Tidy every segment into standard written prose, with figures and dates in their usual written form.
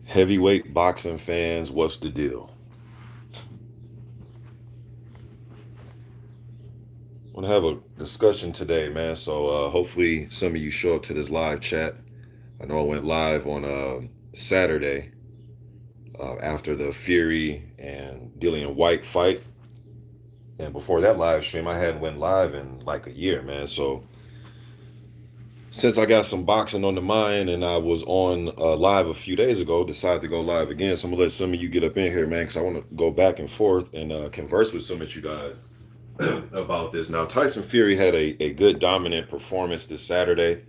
Heavyweight boxing fans, what's the deal? I want to have a discussion today, man. So hopefully some of you show up to this live chat. I know I went live on Saturday after the Fury and Dillian White fight, and before that live stream, I hadn't went live in like a year, man. So since I got some boxing on the mind and I was on live a few days ago, decided to go live again. So I'm gonna let some of you get up in here, man, because I want to go back and forth and converse with some of you guys about this. Now, Tyson Fury had a good dominant performance this Saturday,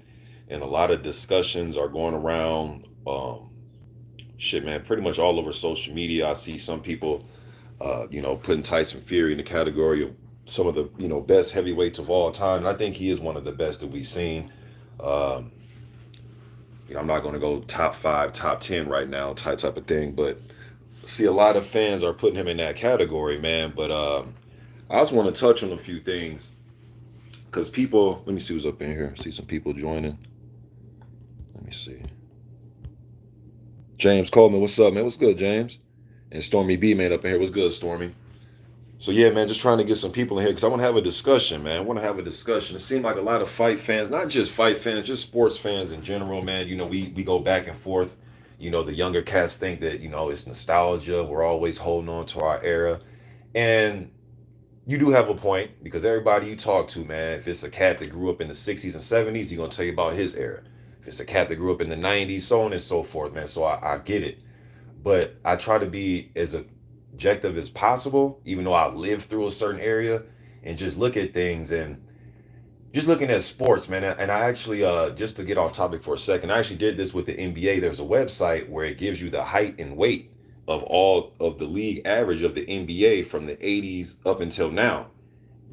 and a lot of discussions are going around. Shit, man, pretty much all over social media. I see some people, putting Tyson Fury in the category of some of the best heavyweights of all time, and I think he is one of the best that we've seen. Um, I'm not going to go top five, top 10 right now, type of thing, but see a lot of fans are putting him in that category, man. But I just want to touch on a few things because people. Let me see who's up in here. See some people joining. Let me see. James Coleman, what's up, man? What's good, James? And Stormy B, man, up in here. What's good, Stormy? So yeah, man, just trying to get some people in here because I want to have a discussion, man. I want to have a discussion. It seems like a lot of fight fans, not just fight fans, just sports fans in general, man. We go back and forth. The younger cats think that it's nostalgia. We're always holding on to our era, and you do have a point because everybody you talk to, man, if it's a cat that grew up in the 60s and 70s, he's gonna tell you about his era. If it's a cat that grew up in the 90s, so on and so forth, man. So I get it. But I try to be as objective as possible, even though I lived through a certain area, and just look at things and just looking at sports, man. And I actually, just to get off topic for a second, I actually did this with the NBA. There's a website where it gives you the height and weight of all of the league average of the NBA from the 80s up until now.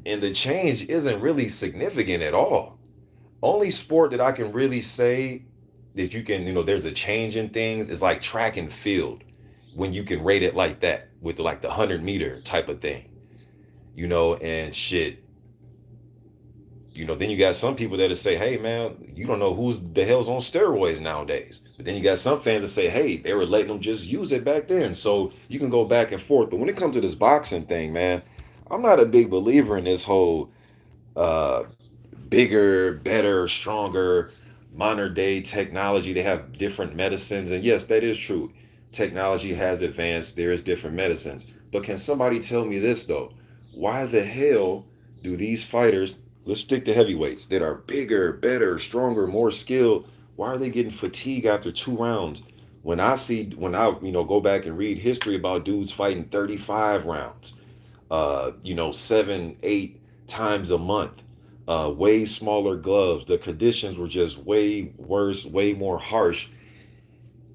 And the change isn't really significant at all. Only sport that I can really say that you can, there's a change in things is like track and field when you can rate it like that with like the 100-meter type of thing, and shit. Then you got some people that say, hey, man, you don't know who's the hell's on steroids nowadays. But then you got some fans that say, hey, they were letting them just use it back then. So you can go back and forth. But when it comes to this boxing thing, man, I'm not a big believer in this whole uh, bigger, better, stronger, modern day technology. They have different medicines. And yes, that is true. Technology has advanced. There is different medicines. But can somebody tell me this, though? Why the hell do these fighters, let's stick to heavyweights, that are bigger, better, stronger, more skilled, why are they getting fatigue after 2 rounds? When I go back and read history about dudes fighting 35 rounds, 7, 8 times a month, way smaller gloves. The conditions were just way worse, way more harsh.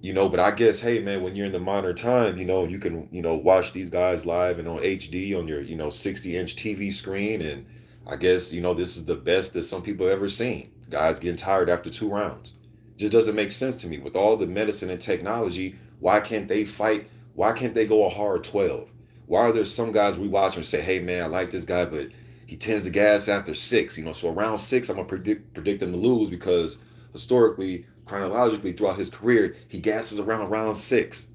But I guess, hey, man, when you're in the modern time, you can, watch these guys live and on HD on your, 60-inch TV screen. And I guess, this is the best that some people have ever seen. Guys getting tired after 2 rounds. Just doesn't make sense to me. With all the medicine and technology, why can't they fight? Why can't they go a hard 12? Why are there some guys we watch and say, hey, man, I like this guy, but he tends to gas after 6, so around 6, I'm going to predict him to lose because historically, chronologically throughout his career, he gasses around round 6.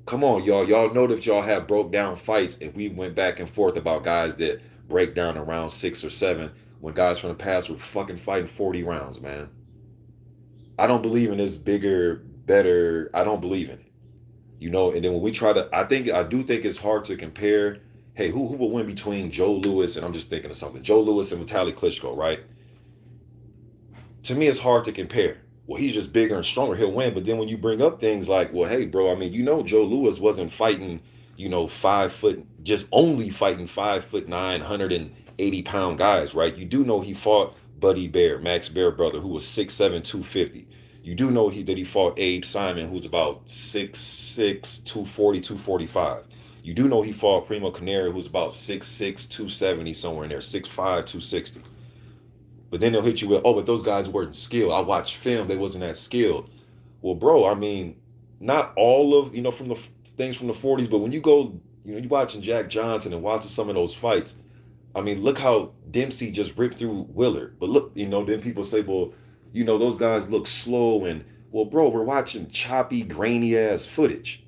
Come on, y'all. Y'all know that y'all have broke down fights if we went back and forth about guys that break down around 6 or 7 when guys from the past were fucking fighting 40 rounds, man. I don't believe in this bigger, better. I don't believe in it. And then when we try to, I do think it's hard to compare. Hey, who will win between Joe Louis and I'm just thinking of something. Joe Louis and Vitaly Klitschko, right? To me, it's hard to compare. Well, he's just bigger and stronger. He'll win. But then when you bring up things like, well, hey, bro, I mean, Joe Louis wasn't fighting, 5 foot, just only fighting 5'9", 180-pound guys, right? You do know he fought Buddy Bear, Max Bear brother, who was 6'7", 250. You do know that he fought Abe Simon, who's about 6'6", 240, 245. You do know he fought Primo Canary, who's about 6'6", 270, somewhere in there, 6'5", 260. But then they'll hit you with, oh, but those guys weren't skilled. I watched film; they wasn't that skilled. Well, bro, I mean, not all of from the things from the 40s, but when you go, you watching Jack Johnson and watching some of those fights. I mean, look how Dempsey just ripped through Willard. But look, then people say, well, those guys look slow and Well, bro, we're watching choppy, grainy ass footage.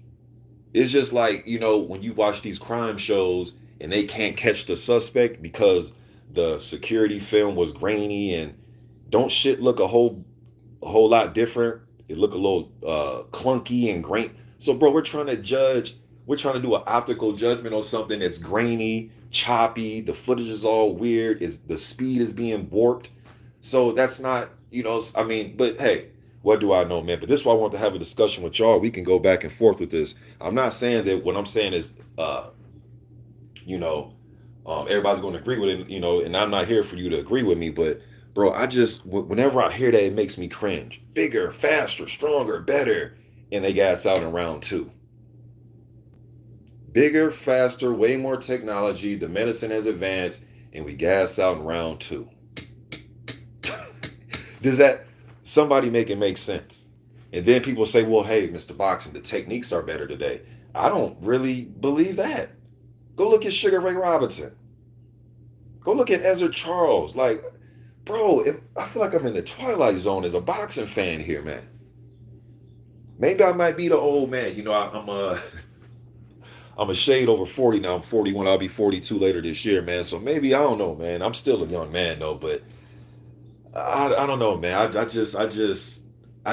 It's just like, when you watch these crime shows and they can't catch the suspect because the security film was grainy, and don't shit look a whole lot different. It look a little clunky and grain. So, bro, we're trying to do an optical judgment on something that's grainy, choppy. The footage is all weird. Is the speed is being warped. So that's not, I mean, but hey, what do I know, man? But this is why I want to have a discussion with y'all. We can go back and forth with this. I'm not saying that what I'm saying is, you know, everybody's going to agree with it, and I'm not here for you to agree with me, but bro, whenever I hear that, it makes me cringe. Bigger, faster, stronger, better. And they gas out in round two. Bigger, faster, way more technology. The medicine has advanced, and we gas out in round two. Does that somebody make it make sense? And then people say, well, hey, Mr. Boxing, the techniques are better today. I don't really believe that. Go look at Sugar Ray Robinson. Go look at Ezra Charles. Like, bro, I feel like I'm in the twilight zone as a boxing fan here, man. Maybe I might be the old man. I'm a shade over 40 now. I'm 41. I'll be 42 later this year, man. So maybe I don't know, man. I'm still a young man though, but I don't know, man. I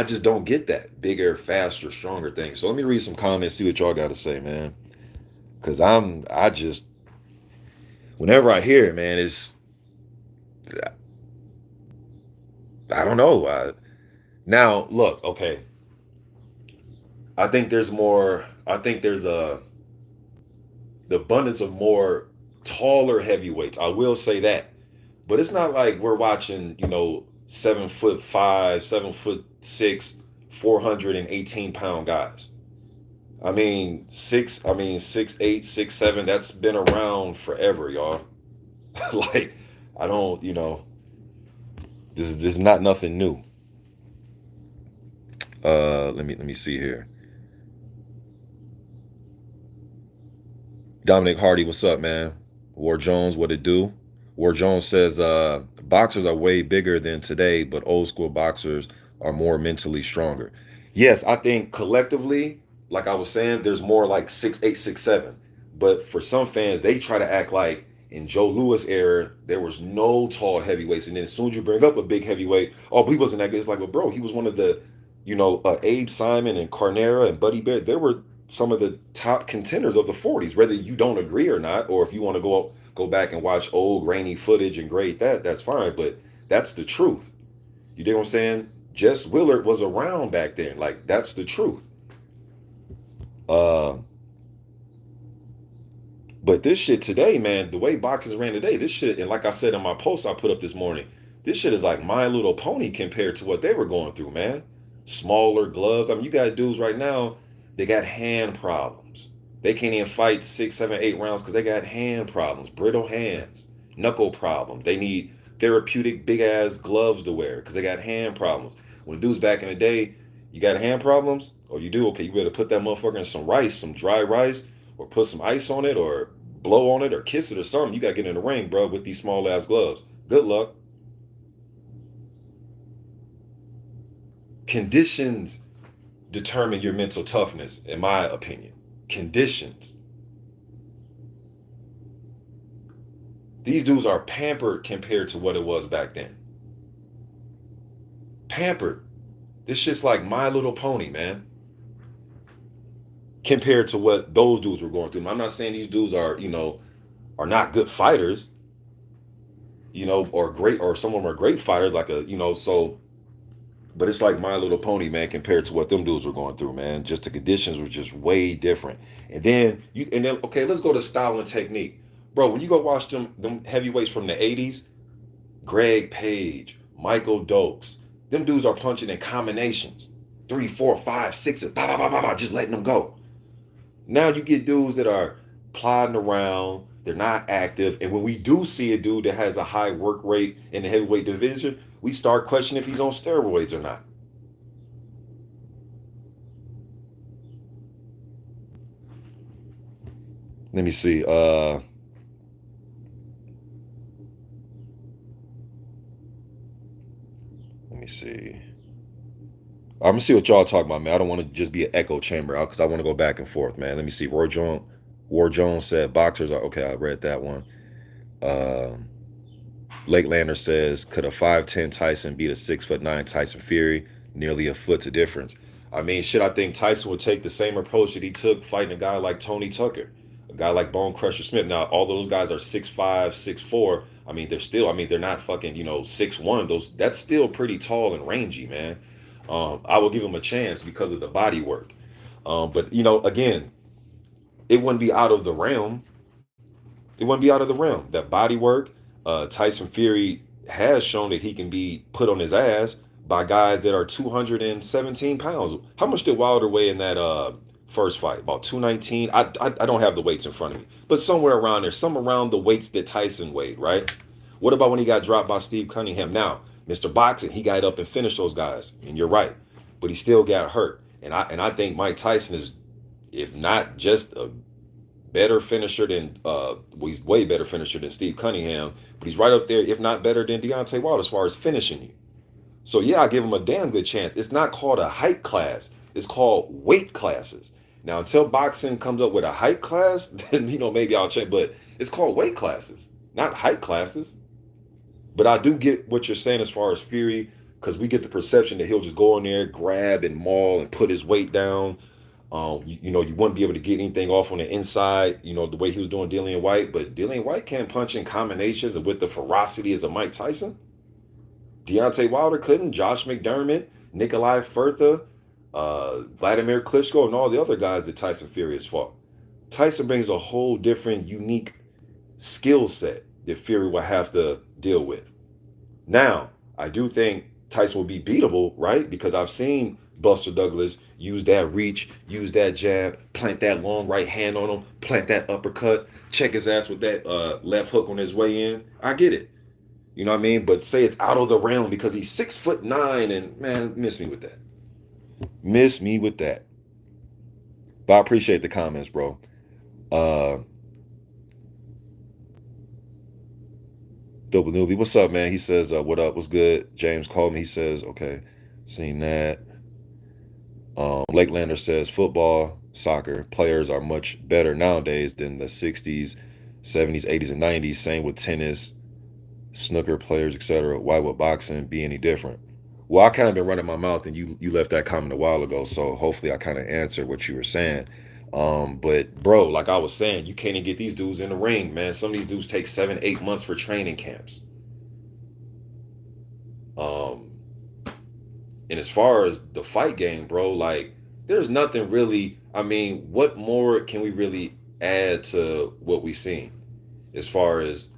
just don't get that bigger, faster, stronger thing. So let me read some comments, see what y'all got to say, man. Cause I just whenever I hear it, man, I don't know. Now look, okay. I think there's more. I think there's the abundance of more taller heavyweights. I will say that, but it's not like we're watching, 7'5", 7'6", 418-pound guys. I mean 6'8", 6'7". That's been around forever, y'all. Like, I don't, this is not nothing new. Let me see here. Dominic Hardy, what's up, man? War Jones, what it do? War Jones says, boxers are way bigger than today, but old school boxers are more mentally stronger. Yes, I think collectively, like I was saying, there's more like 6'8", 6'7". But for some fans, they try to act like in Joe Louis era, there was no tall heavyweights. And then as soon as you bring up a big heavyweight, oh, but he wasn't that good. It's like, well, bro, he was one of the, Abe Simon and Carnera and Buddy Bear. There were some of the top contenders of the 40s, whether you don't agree or not, or if you want to go back and watch old grainy footage and grade that, that's fine. But that's the truth. You dig what I'm saying? Jess Willard was around back then. Like, that's the truth. Uh, but this shit today, man, the way boxers ran today, this shit, and like I said in my post I put up this morning, this shit is like My Little Pony compared to what they were going through, man. Smaller gloves. I mean, you got dudes right now, they got hand problems. They can't even fight 6, 7, 8 rounds because they got hand problems, brittle hands, knuckle problems. They need therapeutic big ass gloves to wear because they got hand problems. When dudes back in the day, you got hand problems, or you do, okay, you better put that motherfucker in some rice, some dry rice, or put some ice on it, or blow on it, or kiss it, or something. You got to get in the ring, bro, with these small ass gloves. Good luck. Conditions determine your mental toughness, in my opinion. Conditions. These dudes are pampered compared to what it was back then. Pampered. This shit's like My Little Pony, man. Compared to what those dudes were going through. I'm not saying these dudes are not good fighters, or great, or some of them are great fighters, like so. But it's like My Little Pony, man, compared to what them dudes were going through, man. Just the conditions were just way different. And then okay, let's go to style and technique, bro. When you go watch them heavyweights from the '80s, Greg Page, Michael Dokes, them dudes are punching in combinations, 3, 4, 5, 6, bah, bah, bah, bah, bah, just letting them go. Now you get dudes that are plodding around, they're not active. And when we do see a dude that has a high work rate in the heavyweight division, we start questioning if he's on steroids or not. Let me see. Let me see. I'm gonna see what y'all talking about, man. I don't want to just be an echo chamber out because I want to go back and forth, man. Let me see. War Jones said boxers are okay. I read that one. Um, Lake Lander says, could a 5'10" Tyson beat a 6'9" Tyson Fury? Nearly a foot's a difference. I mean, shit, I think Tyson would take the same approach that he took fighting a guy like Tony Tucker, a guy like Bone Crusher Smith. Now, all those guys are 6'5", 6'4". I mean, they're not fucking, 6'1". That's still pretty tall and rangy, man. I will give him a chance because of the body work. But, again, it wouldn't be out of the realm it wouldn't be out of the realm. That body work, Tyson Fury has shown that he can be put on his ass by guys that are 217 pounds. How much did Wilder weigh in that first fight? About 219. I don't have the weights in front of me, but somewhere around there, some around the weights that Tyson weighed, right? What about when he got dropped by Steve Cunningham? Now, Mr. Boxing, he got up and finished those guys, and you're right, but he still got hurt. And I think Mike Tyson is, if not just a better finisher than he's way better finisher than Steve Cunningham, but he's right up there, if not better than Deontay Wilder as far as finishing you. So yeah, I give him a damn good chance. It's not called a height class; it's called weight classes. Now, until boxing comes up with a height class, then maybe I'll check. But it's called weight classes, not height classes. But I do get what you're saying as far as Fury, because we get the perception that he'll just go in there, grab and maul and put his weight down. You wouldn't be able to get anything off on the inside, the way he was doing Dillian White. But Dillian White can't punch in combinations and with the ferocity as a Mike Tyson. Deontay Wilder couldn't. Josh McDermott, Nikolai Furtha, Vladimir Klitschko, and all the other guys that Tyson Fury has fought. Tyson brings a whole different, unique skill set that Fury will have to deal with. Now, I do think Tyson will be beatable, right? Because I've seen Buster Douglas use that reach, use that jab, plant that long right hand on him, plant that uppercut, check his ass with that left hook on his way in. I get it. You know what I mean? But say it's out of the realm because he's 6'9" and man, miss me with that. Miss me with that. But I appreciate the comments, bro. Uh Double Newbie, what's up, man? He says, what up? What's good? James called me. He says, okay, seen that. Lake Lander says football, soccer players are much better nowadays than the 60s, 70s, 80s, and 90s. Same with tennis, snooker players, etc. Why would boxing be any different? Well, I kind of been running my mouth, and you left that comment a while ago, so hopefully I kind of answered what you were saying. But bro, like I was saying, you can't even get these dudes in the ring, man. Some of these dudes take 7, 8 months for training camps. Um, and as far as the fight game, bro, like there's nothing really. I mean, what more can we really add to what we've seen as far as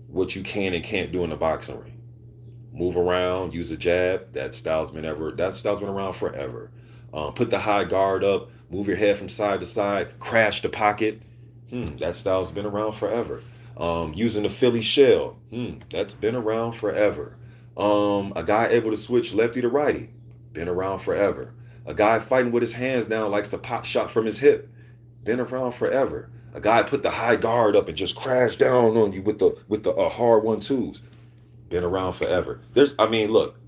what you can and can't do in the boxing ring? Move around, use a jab. That style's been around forever. Put the high guard up, move your head from side to side, crash the pocket. That style's been around forever. Using the Philly shell. That's been around forever. A guy able to switch lefty to righty. Been around forever. A guy fighting with his hands down likes to pop shot from his hip. Been around forever. A guy put the high guard up and just crash down on you with the hard 1-2s. Been around forever. I mean, look,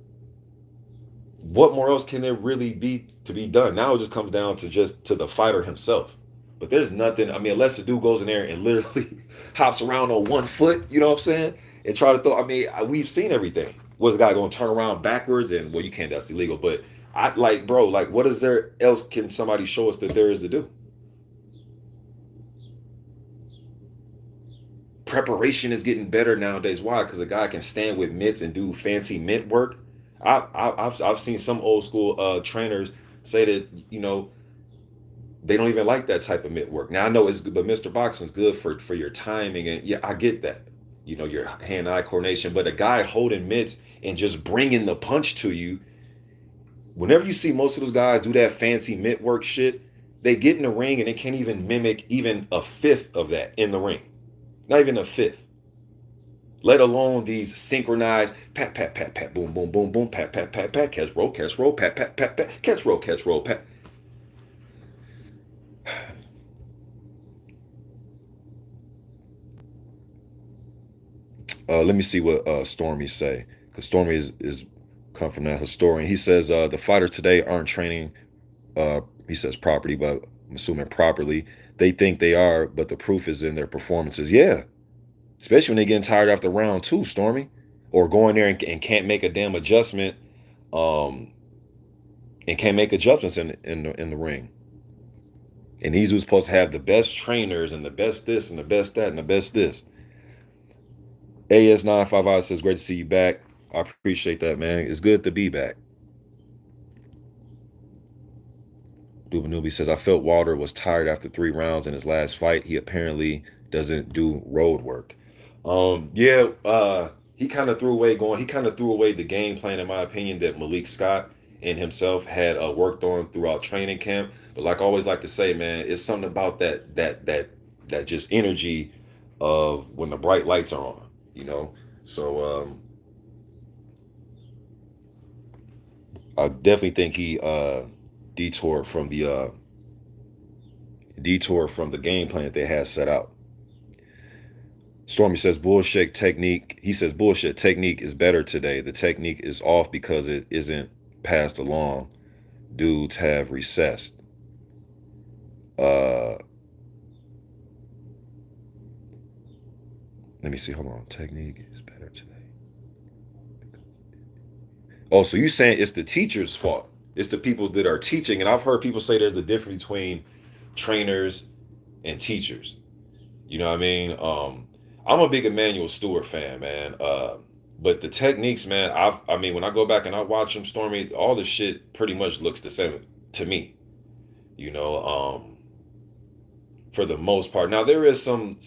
what more else can there really be to be done? Now it just comes down to the fighter himself. But there's nothing. I mean, unless the dude goes in there and literally hops around on 1 foot, you know what I'm saying, and try to throw. I mean, we've seen everything. Was the guy going to turn around backwards? And well, you can't. That's illegal. But I like, bro. Like, what is there else? Can somebody show us that there is to do? Preparation is getting better nowadays. Why? Because a guy can stand with mitts and do fancy mitt work. I've seen some old school trainers say that they don't even like that type of mitt work. Now I know it's good, but Mr. Boxing's good for your timing, and yeah, I get that. Your hand-eye coordination, but a guy holding mitts and just bringing the punch to you. Whenever you see most of those guys do that fancy mitt work shit, they get in the ring and they can't even mimic even a fifth of that in the ring. Not even a fifth. Let alone these synchronized pat pat pat pat boom boom boom boom pat pat pat pat catch roll pat pat pat pat catch roll pat. Let me see what Stormy say, because Stormy is Come from that historian. He says the fighters today aren't training. He says property, but I'm assuming properly. They think they are, but the proof is in their performances. Yeah, especially when they're getting tired after round two, Stormy, or going there and can't make a damn adjustment, um, and can't make adjustments in the ring. And he's who's supposed to have the best trainers and the best this and the best that and the best this. AS955 says, great to see you back. I appreciate that, man. It's good to be back. Dubanubi says, I felt Walter was tired after 3 rounds in his last fight. He apparently doesn't do road work. Yeah, he kind of threw away going. He kind of threw away the game plan, in my opinion, that Malik Scott and himself had worked on throughout training camp. But like I always like to say, man, it's something about that just energy of when the bright lights are on, you know. So I definitely think he detoured from the game plan that they had set out. Stormy says bullshit technique. He says bullshit technique is better today. The technique is off because it isn't passed along. Dudes have recessed. Let me see. Hold on. Technique is better today. Oh, so you saying it's the teacher's fault? It's the people that are teaching, and I've heard people say there's a difference between trainers and teachers. You know what I mean? I'm a big Emmanuel Stewart fan, man. But the techniques, man, I mean, when I go back and I watch them, Stormy, all the shit pretty much looks the same to me. You know, for the most part. Now there is some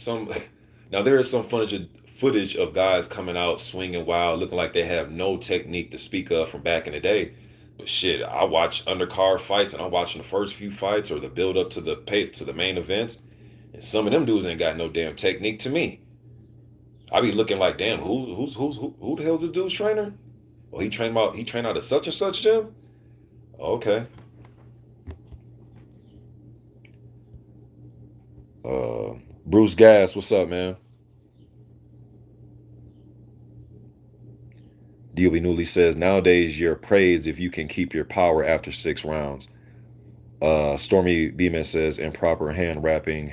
now there is some footage of guys coming out swinging wild, looking like they have no technique to speak of from back in the day. But shit, I watch undercard fights and I'm watching the first few fights or the build up to the main events, and some of them dudes ain't got no damn technique to me. I be looking like, damn, who the hell's this dude's trainer? Oh, he trained out of such and such gym. Okay. Uh, Bruce Gas, what's up, man? DOB Newly says nowadays you're praised if you can keep your power after 6 rounds. Stormy Beeman says improper hand wrapping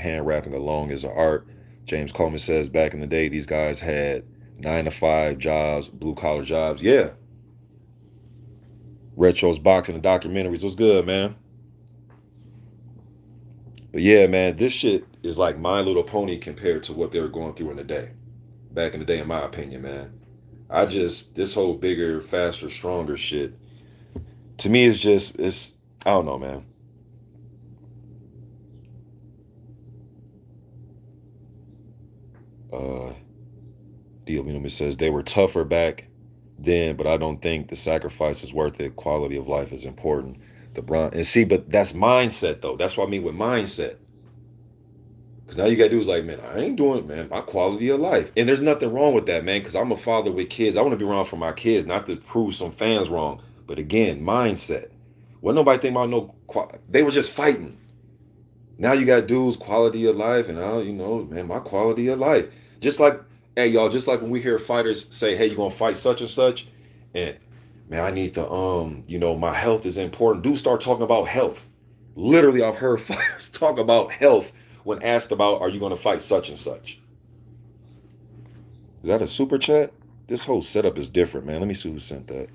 alone is an art. James Coleman says back in the day these guys had 9 to 5 jobs, blue collar jobs. Yeah. Retro's boxing and documentaries was good, man. But yeah, man, this shit is like My Little Pony compared to what they were going through in the day. Back in the day, in my opinion, man. This whole bigger, faster, stronger shit, to me, it's, I don't know, man. Dio says they were tougher back then, but I don't think the sacrifice is worth it. Quality of life is important. The Bron and see, but that's mindset though. That's what I mean with mindset. Because now you got dudes like, man, I ain't doing it, man. My quality of life. And there's nothing wrong with that, man, because I'm a father with kids. I want to be around for my kids, not to prove some fans wrong. But again, mindset. Well, nobody think about they were just fighting. Now you got dudes, quality of life, and man, my quality of life. Just like, hey, y'all, just like when we hear fighters say, hey, you're gonna fight such and such, and man, I need to, my health is important. Dudes start talking about health. Literally, I've heard fighters talk about health when asked about, are you going to fight such and such? Is that a super chat? This whole setup is different, man. Let me see who sent that.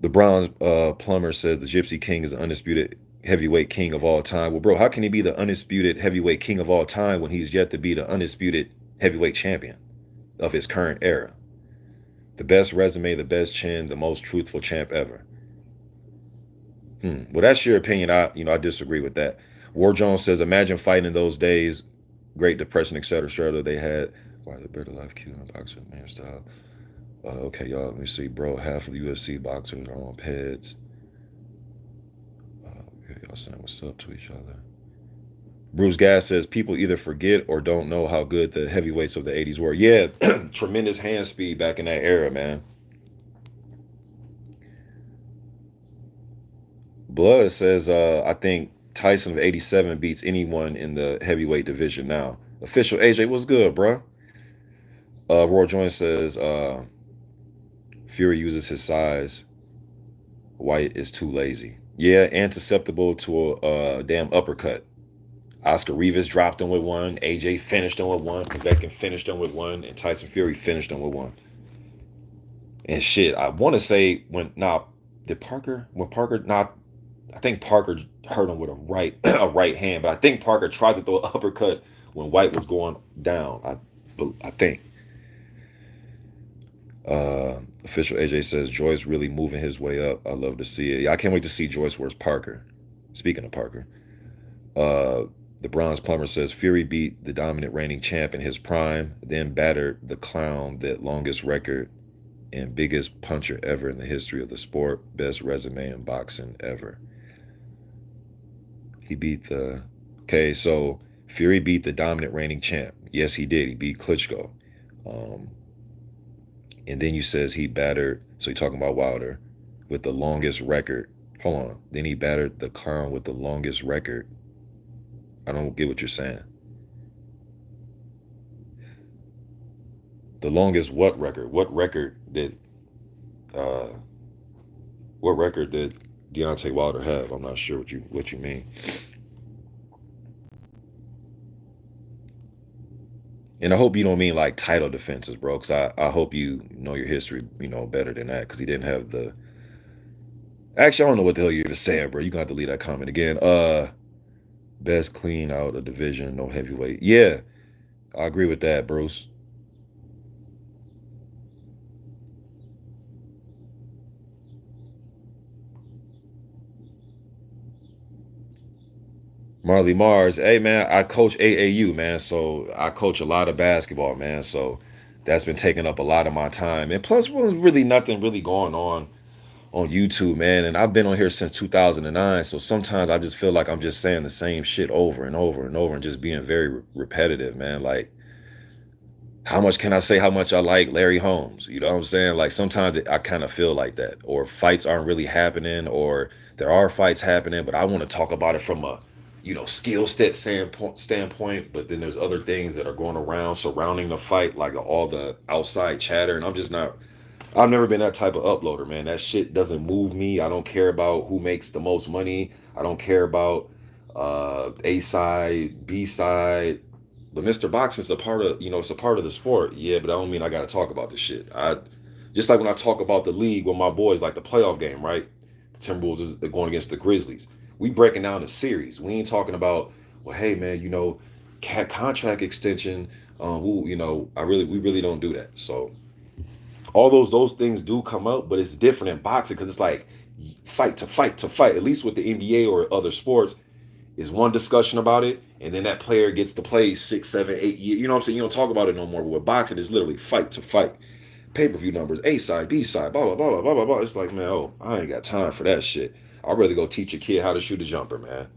The Bronze Plumber says the Gypsy King is the undisputed heavyweight king of all time. Well, bro, how can he be the undisputed heavyweight king of all time when he's yet to be the undisputed heavyweight champion of his current era? The best resume, the best chin, the most truthful champ ever. Well, that's your opinion. I disagree with that. War Jones says, imagine fighting in those days, Great Depression, etc. Sure, they had why the better life killing boxer man style. Okay, y'all, let me see, bro. Half of the UFC boxers are on PEDs. Y'all saying what's up to each other. Bruce Gas says people either forget or don't know how good the heavyweights of the 80s were. Yeah, tremendous hand speed back in that era, man. Blood says, I think Tyson of 87 beats anyone in the heavyweight division now. Official AJ, what's good, bro? Roy Joyce says, Fury uses his size. White is too lazy. Yeah, and susceptible to a damn uppercut. Oscar Rivas dropped him with one. AJ finished him with one. Povetkin finished him with one. And Tyson Fury finished him with one. And shit, I want to say did Parker when Parker not I think Parker hurt him with a right a right hand, but I think Parker tried to throw an uppercut when White was going down. I think. Official AJ says Joyce really moving his way up. I love to see it. Yeah, I can't wait to see Joyce versus Parker. Speaking of Parker, the Bronze Plumber says Fury beat the dominant reigning champ in his prime, then battered the clown that longest record and biggest puncher ever in the history of the sport, best resume in boxing ever. He beat the. Okay, so Fury beat the dominant reigning champ. Yes, he did. He beat Klitschko. Um, and then you says he battered. So you're talking about Wilder with the longest record. Hold on. Then he battered the clown with the longest record. I don't get what you're saying. The longest what record? Uh what record did Deontay Wilder have? I'm not sure what you mean. And I hope you don't mean like title defenses, bro. Cause I hope you know your history, better than that. Cause he didn't have the. Actually, I don't know what the hell you're saying, bro. You gonna have to leave that comment again. Best clean out a division, no heavyweight. Yeah, I agree with that, Bruce. Marley Mars, hey man, I coach AAU, man. So I coach a lot of basketball, man. So that's been taking up a lot of my time. And plus, really nothing really going on YouTube, man. And I've been on here since 2009. So sometimes I just feel like I'm just saying the same shit over and over and over and just being very repetitive, man. Like, how much can I say how much I like Larry Holmes? You know what I'm saying? Like sometimes I kind of feel like that, or fights aren't really happening, or there are fights happening, but I want to talk about it from a, skill set standpoint. But then there's other things that are going around surrounding the fight, like all the outside chatter, and I'm just not. I've never been that type of uploader, man. That shit doesn't move me. I don't care about who makes the most money. I don't care about A side, B side. But Mr. Boxing's a part of, it's a part of the sport. Yeah, but I don't mean I gotta talk about this shit. I just like when I talk about the league with my boys, like the playoff game, right? The Timberwolves are going against the Grizzlies. We breaking down the series. We ain't talking about, well, hey man, contract extension. We really don't do that. So all those things do come up, but it's different in boxing because it's like fight to fight to fight. At least with the NBA or other sports, is one discussion about it, and then that player gets to play 6, 7, 8 years. You know what I'm saying? You don't talk about it no more. But with boxing, it's literally fight to fight. Pay-per-view numbers, A side, B side, blah blah blah blah blah blah blah. It's like, man, I ain't got time for that shit. I'd rather go teach a kid how to shoot a jumper, man.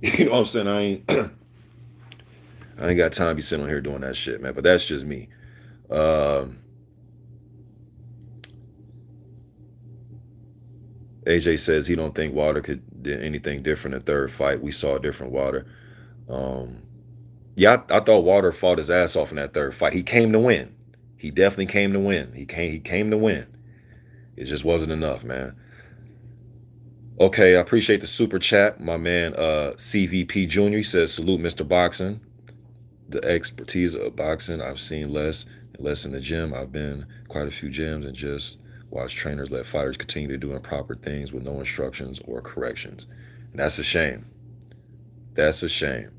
You know what I'm saying? I ain't got time to be sitting on here doing that shit, man. But that's just me. AJ says he don't think Wilder could do anything different in third fight. We saw a different Wilder. Um, yeah, I thought Wilder fought his ass off in that third fight. He came to win. He definitely came to win. He came to win. It just wasn't enough, man. Okay, I appreciate the super chat. My man CVP Jr. He says, salute Mr. Boxing. The expertise of boxing, I've seen less and less in the gym. I've been quite a few gyms and just watch trainers let fighters continue to do improper things with no instructions or corrections. And that's a shame. That's a shame.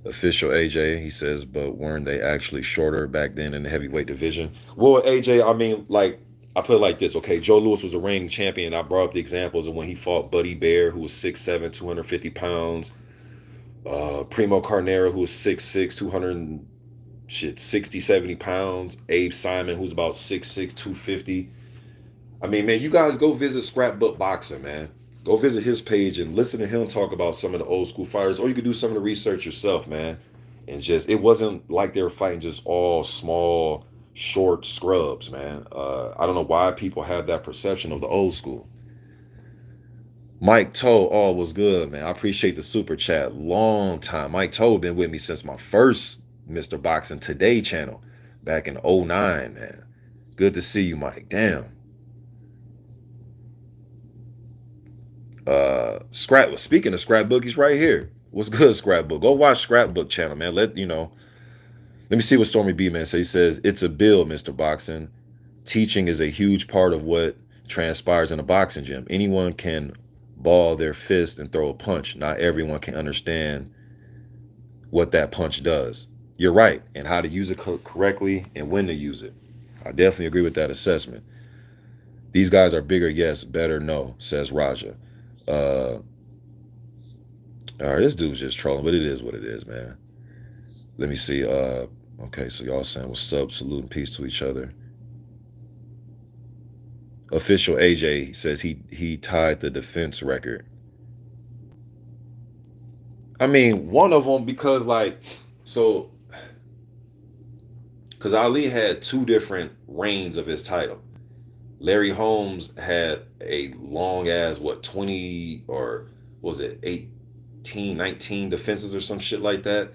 Official AJ, he says, but weren't they actually shorter back then in the heavyweight division? Well, AJ, I mean, like, I put it like this, okay? Joe Louis was a reigning champion. I brought up the examples of when he fought Buddy Bear, who was 6'7", 250 pounds. Primo Carnera, who was 6'6", 60, 70 pounds. Abe Simon, who's about 6'6", 250. I mean, man, you guys go visit Scrapbook Boxing, man. Go visit his page and listen to him talk about some of the old school fighters, or you could do some of the research yourself, man. And just, it wasn't like they were fighting just all small, short scrubs, man. I don't know why people have that perception of the old school. Mike Toe, all was good, man. I appreciate the super chat. Long time. Mike Toe been with me since my first Mr. Boxing Today channel back in '09, man. Good to see you, Mike. Damn. Speaking of Scrapbook, he's right here. What's good, Scrapbook? Go watch Scrapbook channel, man. Let me see what Stormy B man says. He says it's a bill, Mr. Boxing. Teaching is a huge part of what transpires in a boxing gym. Anyone can ball their fist and throw a punch. Not everyone can understand what that punch does. You're right, and how to use it correctly and when to use it. I definitely agree with that assessment. These guys are bigger, yes. Better, no, says Raja. All right, this dude's just trolling, but it is what it is, man. Let me see. Okay, so y'all saying what's up, salute and peace to each other. Official AJ says he tied the defense record. I mean, one of them because so because Ali had two different reigns of his title. Larry Holmes had a long ass 20 or was it 18, 19 defenses or some shit like that.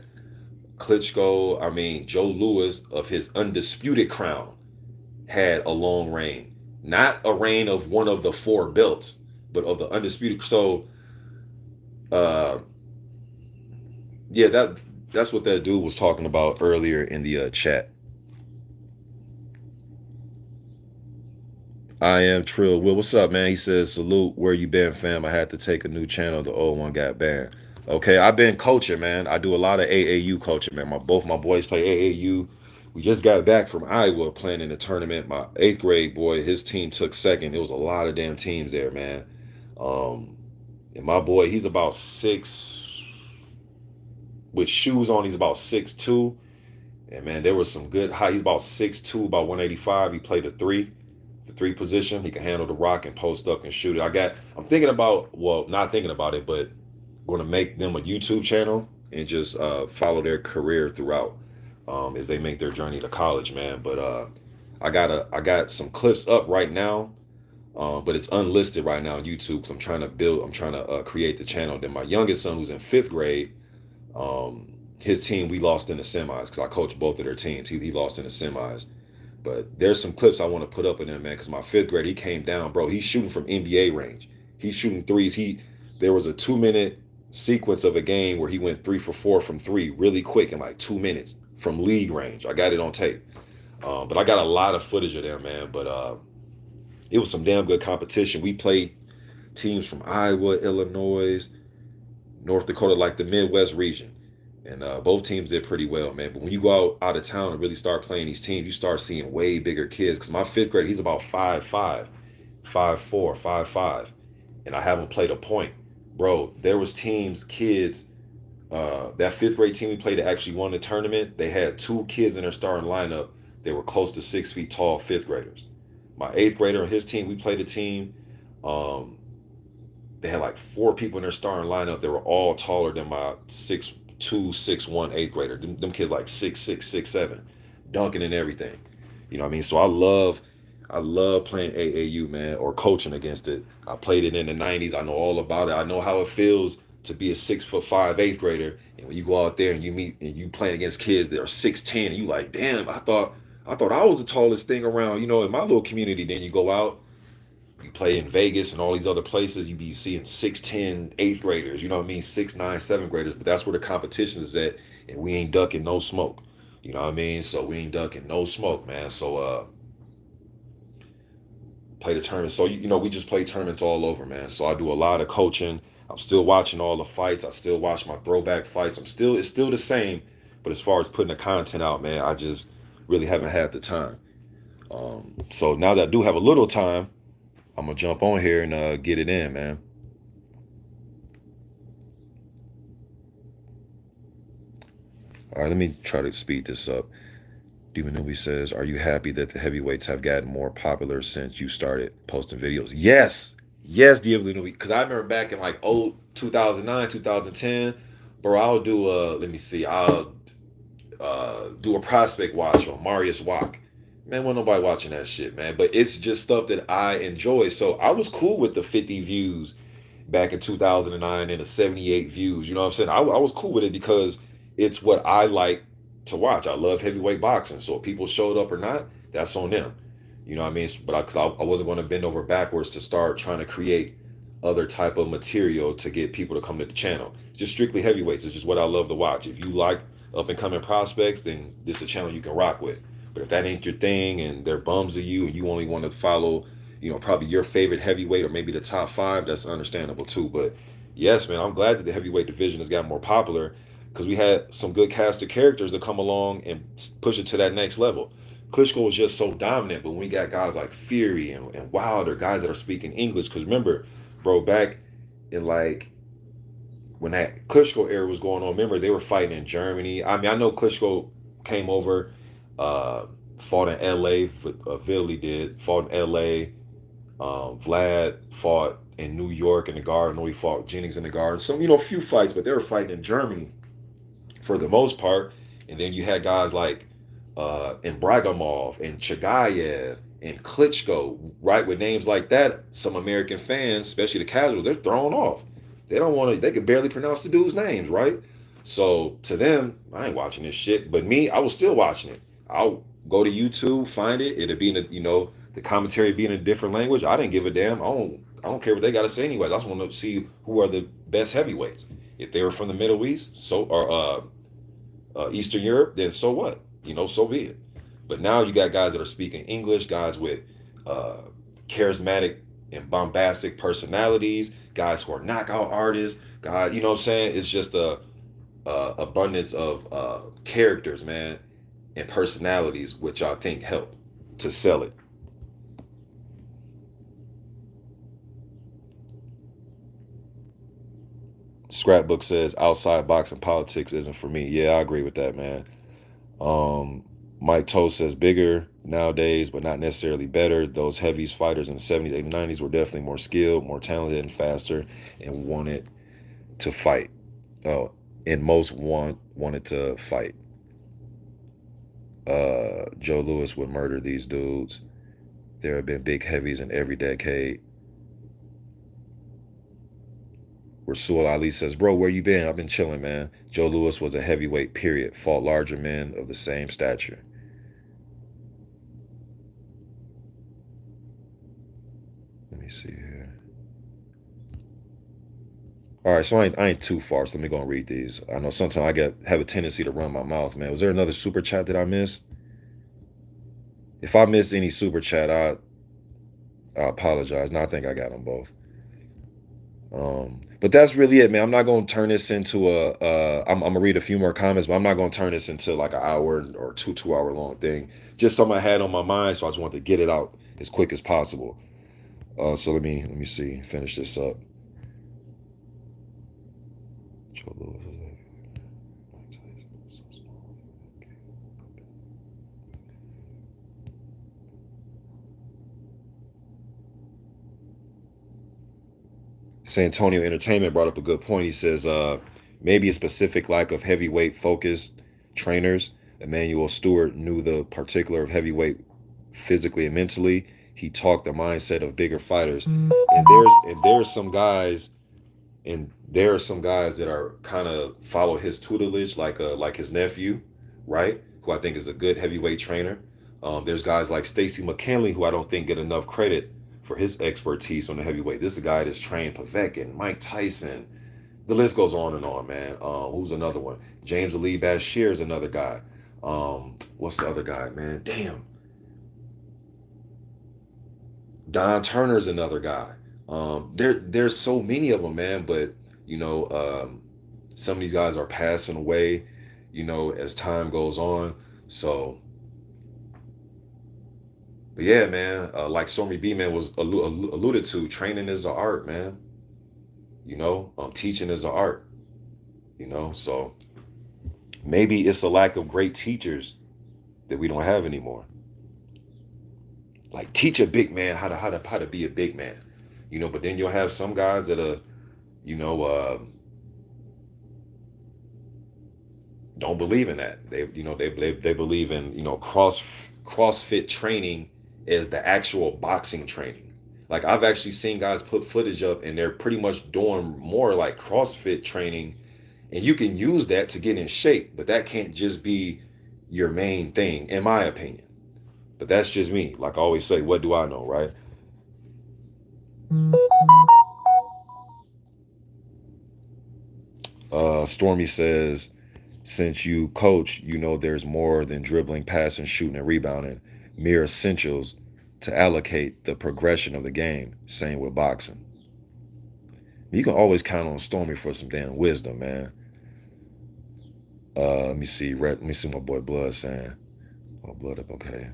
Klitschko, I mean Joe Louis of his undisputed crown had a long reign. Not a reign of one of the four belts, but of the undisputed. So uh yeah, that's what that dude was talking about earlier in the chat. I am Trill Will. What's up, man? He says, salute, where you been, fam? I had to take a new channel. The old one got banned. Okay, I've been coaching, man. I do a lot of AAU coaching, man. Both my boys play AAU. We just got back from Iowa playing in the tournament. My eighth grade boy, his team took second. It was a lot of damn teams there, man. Um, and my boy, he's about with shoes on, he's about 6'2". And man, there was some good high. He's about 6'2", about 185. He played the three position. He can handle the rock and post up and shoot it. I'm thinking about, well, not thinking about it, but going to make them a YouTube channel and just follow their career throughout as they make their journey to college, man. But I got some clips up right now, but it's unlisted right now on YouTube because I'm trying to create the channel. Then my youngest son, who's in fifth grade, um, his team, we lost in the semis because I coached both of their teams. He lost in the semis. But there's some clips I want to put up of them, man, because my fifth grade, he came down, bro. He's shooting from NBA range. He's shooting threes. There was a 2 minute sequence of a game where he went 3 for 4 from three really quick in like 2 minutes from league range. I got it on tape. But I got a lot of footage of them, man. But it was some damn good competition. We played teams from Iowa, Illinois, North Dakota, like the Midwest region. And both teams did pretty well, man. But when you go out of town and really start playing these teams, you start seeing way bigger kids. Because my fifth grader, he's about 5'5", 5'4", 5'5", and I haven't played a point. Bro, there was kids, that fifth grade team we played that actually won the tournament, they had two kids in their starting lineup. They were close to 6 feet tall fifth graders. My eighth grader and his team, we played a team. They had like four people in their starting lineup. They were all taller than my 6'2", 6'1" eighth grader. Them kids like 6'6", 6'7", dunking and everything. You know what I mean? So I love playing AAU, man, or coaching against it. I played it in the '90s. I know all about it. I know how it feels to be a 6'5" eighth grader, and when you go out there and you playing against kids that are 6'10", and you like, damn, I thought I was the tallest thing around, in my little community. Then you go out, you play in Vegas and all these other places, you be seeing 6'10" eighth graders, you know what I mean, 6'9", seventh graders, but that's where the competition is at, and we ain't ducking no smoke. You know what I mean? So we ain't ducking no smoke, man. So play the tournament. So we just play tournaments all over, man. So I do a lot of coaching. I'm still watching all the fights. I still watch my throwback fights. It's still the same, but as far as putting the content out, man, I just really haven't had the time. So now that I do have a little time, I'm gonna jump on here and get it in, man. All right, let me try to speed this up. Demon Newbie says, "Are you happy that the heavyweights have gotten more popular since you started posting videos?" Yes, Demon Newbie. Because I remember back in like 2009, 2010, bro. I'll do let me see. I'll do a prospect watch on Marius Walk. Man, wasn't nobody watching that shit, man. But it's just stuff that I enjoy. So I was cool with the 50 views back in 2009 and the 78 views. You know what I'm saying? I was cool with it because it's what I like to watch. I love heavyweight boxing. So if people showed up or not, that's on them. You know what I mean? But because I wasn't going to bend over backwards to start trying to create other type of material to get people to come to the channel. Just strictly heavyweights is just what I love to watch. If you like up and coming prospects, then this is a channel you can rock with. But if that ain't your thing and they're bums of you and you only want to follow, probably your favorite heavyweight or maybe the top five, that's understandable too. But yes, man, I'm glad that the heavyweight division has gotten more popular because we had some good cast of characters that come along and push it to that next level. Klitschko was just so dominant, but when we got guys like Fury and Wilder, guys that are speaking English, because remember, bro, back in like when that Klitschko era was going on, remember they were fighting in Germany. I mean, I know Klitschko came over, uh, fought in L.A. Vitaly did fought in L.A. Vlad fought in New York in the Garden. I know he fought Jennings in the Garden. Some, few fights, but they were fighting in Germany for the most part. And then you had guys like and Bragomov and Chagayev and Klitschko, right? With names like that, some American fans, especially the casuals, they're thrown off. They don't want to. They could barely pronounce the dude's names, right? So to them, I ain't watching this shit. But me, I was still watching it. I'll go to YouTube, find it. It'll be in the commentary being in a different language. I didn't give a damn. I don't care what they got to say anyway. I just want to see who are the best heavyweights. If they were from the Middle East, or Eastern Europe, then so what? So be it. But now you got guys that are speaking English, guys with uh, charismatic and bombastic personalities, guys who are knockout artists. God, you know what I'm saying? It's just a abundance of characters, man, and personalities, which I think help to sell it. Scrapbook says outside boxing politics isn't for me. Yeah, I agree with that, man. Um, Mike Toast says bigger nowadays, but not necessarily better. Those heavies fighters in the 70s, 80s, 90s were definitely more skilled, more talented, and faster, and wanted to fight. Oh, and most wanted to fight. Joe Lewis would murder these dudes. There have been big heavies in every decade. Rasul Ali says, bro, where you been? I've been chilling, man. Joe Lewis was a heavyweight, period. Fought larger men of the same stature. Let me see here. All right, so I ain't too far, so let me go and read these. I know sometimes have a tendency to run my mouth, man. Was there another super chat that I missed? If I missed any super chat, I apologize. No, I think I got them both. But that's really it, man. I'm not gonna turn this into I'm gonna read a few more comments, but I'm not gonna turn this into like an hour or 2 hour long thing. Just something I had on my mind, so I just wanted to get it out as quick as possible. So let me see, finish this up. San Antonio Entertainment brought up a good point. He says maybe a specific lack of heavyweight focused trainers. Emmanuel Stewart knew the particular of heavyweight physically and mentally. He talked the mindset of bigger fighters. And there's some guys and there are some guys that are kind of follow his tutelage, like his nephew, right? Who I think is a good heavyweight trainer. There's guys like Stacy McKinley, who I don't think get enough credit for his expertise on the heavyweight. This is a guy that's trained Povetkin, Mike Tyson. The list goes on and on, man. Who's another one? James Ali Bashir is another guy. What's the other guy, man? Damn. Don Turner's another guy. There's so many of them, man. But some of these guys are passing away, as time goes on. So, but yeah, man. Like Stormy B, man, was alluded to. Training is the art, man. Teaching is the art. So maybe it's a lack of great teachers that we don't have anymore. Like teach a big man how to be a big man. But then you'll have some guys that are, you know, uh, don't believe in that. They believe in CrossFit training as the actual boxing training. Like I've actually seen guys put footage up and they're pretty much doing more like CrossFit training, and you can use that to get in shape, but that can't just be your main thing, in my opinion. But that's just me. Like I always say, what do I know, right? Stormy says, since you coach, you know there's more than dribbling, passing, shooting, and rebounding. Mere essentials to allocate the progression of the game. Same with boxing. You can always count on Stormy for some damn wisdom, man. Let me see. Let me see what my boy Blood saying. Oh, Blood up. Okay.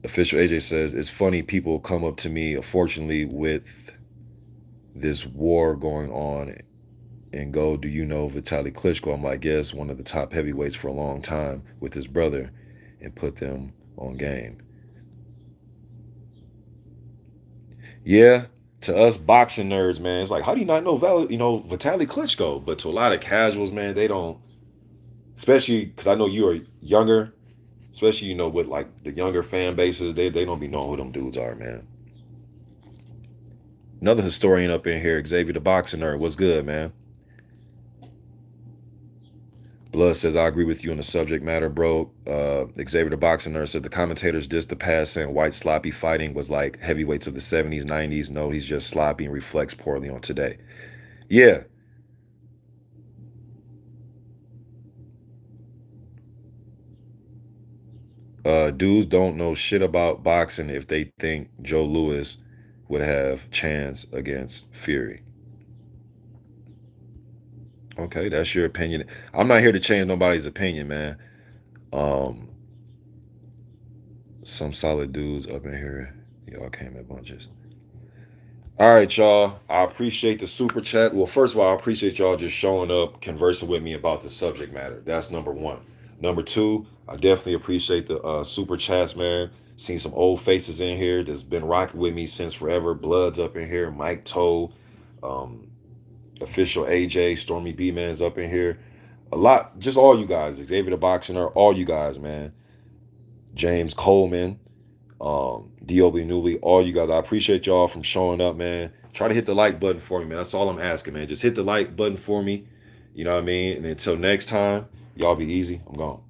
Official AJ says it's funny. People come up to me, unfortunately, with this war going on, and go, "Do you know Vitaly Klitschko?" I'm like, "Yes, one of the top heavyweights for a long time with his brother," and put them on game. Yeah, to us boxing nerds, man, it's like, how do you not know Vitaly Klitschko? But to a lot of casuals, man, they don't. Especially because I know you are younger, especially with like the younger fan bases, they don't be knowing who them dudes are, man. Another historian up in here, Xavier the boxing nerd. What's good, man? Blood says, I agree with you on the subject matter, bro. Xavier the boxing nerd said the commentators dissed the past, saying White sloppy fighting was like heavyweights of the 70s, 90s. No, he's just sloppy and reflects poorly on today. Yeah. Dudes don't know shit about boxing if they think Joe Louis would have chance against Fury. Okay, that's your opinion. I'm not here to change nobody's opinion, man. Um, some solid dudes up in here. Y'all came in bunches. All right, y'all. I appreciate the super chat. Well, first of all, I appreciate y'all just showing up, conversing with me about the subject matter. That's number one. Number two, I definitely appreciate the super chats, man. Seen some old faces in here that's been rocking with me since forever. Blood's up in here. Mike Toe, um, official AJ, Stormy B Man's up in here. A lot, just all you guys. Xavier the Boxer, all you guys, man. James Coleman, D.O.B. Newly, all you guys. I appreciate y'all from showing up, man. Try to hit the like button for me, man. That's all I'm asking, man. Just hit the like button for me. You know what I mean? And until next time, y'all be easy. I'm gone.